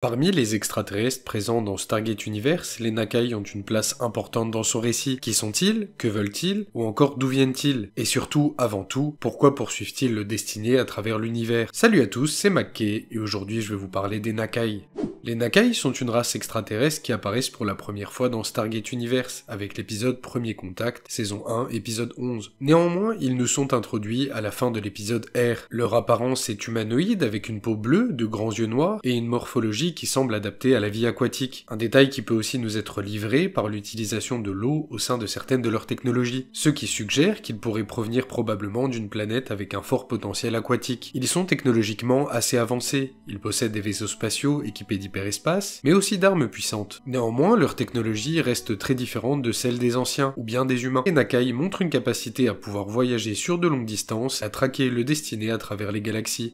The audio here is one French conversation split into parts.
Parmi les extraterrestres présents dans Stargate Universe, les Nakai ont une place importante dans son récit. Qui sont-ils? Que veulent-ils? Ou encore d'où viennent-ils? Et surtout, avant tout, pourquoi poursuivent-ils le Destiné à travers l'univers? Salut à tous, c'est Mackay, et aujourd'hui je vais vous parler des Nakai. Les Nakai sont une race extraterrestre qui apparaissent pour la première fois dans Stargate Universe, avec l'épisode Premier Contact, saison 1, épisode 11. Néanmoins, ils nous sont introduits à la fin de l'épisode R. Leur apparence est humanoïde, avec une peau bleue, de grands yeux noirs, et une morphologie qui semble adaptée à la vie aquatique. Un détail qui peut aussi nous être livré par l'utilisation de l'eau au sein de certaines de leurs technologies, ce qui suggère qu'ils pourraient provenir probablement d'une planète avec un fort potentiel aquatique. Ils sont technologiquement assez avancés, ils possèdent des vaisseaux spatiaux équipés d'hyperespace, mais aussi d'armes puissantes. Néanmoins, leur technologie reste très différente de celle des anciens, ou bien des humains. Les Nakai montrent une capacité à pouvoir voyager sur de longues distances, à traquer le Destiné à travers les galaxies.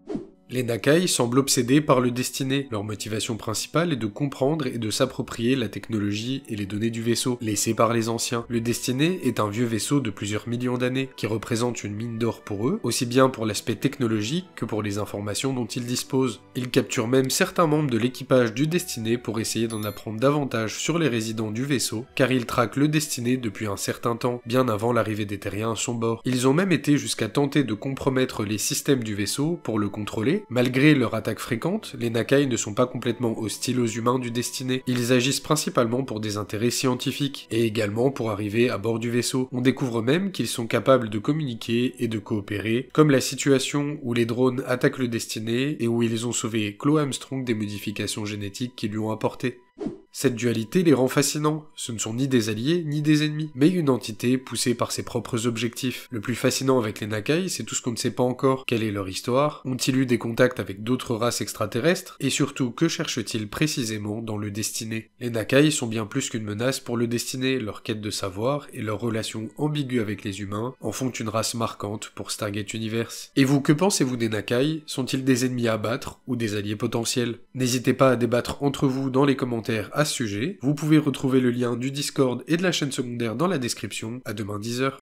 Les Nakai semblent obsédés par le Destiné. Leur motivation principale est de comprendre et de s'approprier la technologie et les données du vaisseau, laissées par les anciens. Le Destiné est un vieux vaisseau de plusieurs millions d'années, qui représente une mine d'or pour eux, aussi bien pour l'aspect technologique que pour les informations dont ils disposent. Ils capturent même certains membres de l'équipage du Destiné pour essayer d'en apprendre davantage sur les résidents du vaisseau, car ils traquent le Destiné depuis un certain temps, bien avant l'arrivée des Terriens à son bord. Ils ont même été jusqu'à tenter de compromettre les systèmes du vaisseau pour le contrôler. Malgré leur attaque fréquente, les Nakai ne sont pas complètement hostiles aux humains du Destiné. Ils agissent principalement pour des intérêts scientifiques, et également pour arriver à bord du vaisseau. On découvre même qu'ils sont capables de communiquer et de coopérer, comme la situation où les drones attaquent le Destiné et où ils ont sauvé Chloe Armstrong des modifications génétiques qu'ils lui ont apportées. Cette dualité les rend fascinants, ce ne sont ni des alliés ni des ennemis, mais une entité poussée par ses propres objectifs. Le plus fascinant avec les Nakai, c'est tout ce qu'on ne sait pas encore. Quelle est leur histoire? Ont-ils eu des contacts avec d'autres races extraterrestres? Et surtout, que cherchent-ils précisément dans le Destiné? Les Nakai sont bien plus qu'une menace pour le Destiné, leur quête de savoir et leur relation ambiguë avec les humains en font une race marquante pour Stargate Universe. Et vous, que pensez-vous des Nakai? Sont-ils des ennemis à abattre ou des alliés potentiels? N'hésitez pas à débattre entre vous dans les commentaires à ce sujet. Vous pouvez retrouver le lien du Discord et de la chaîne secondaire dans la description. À demain 10h.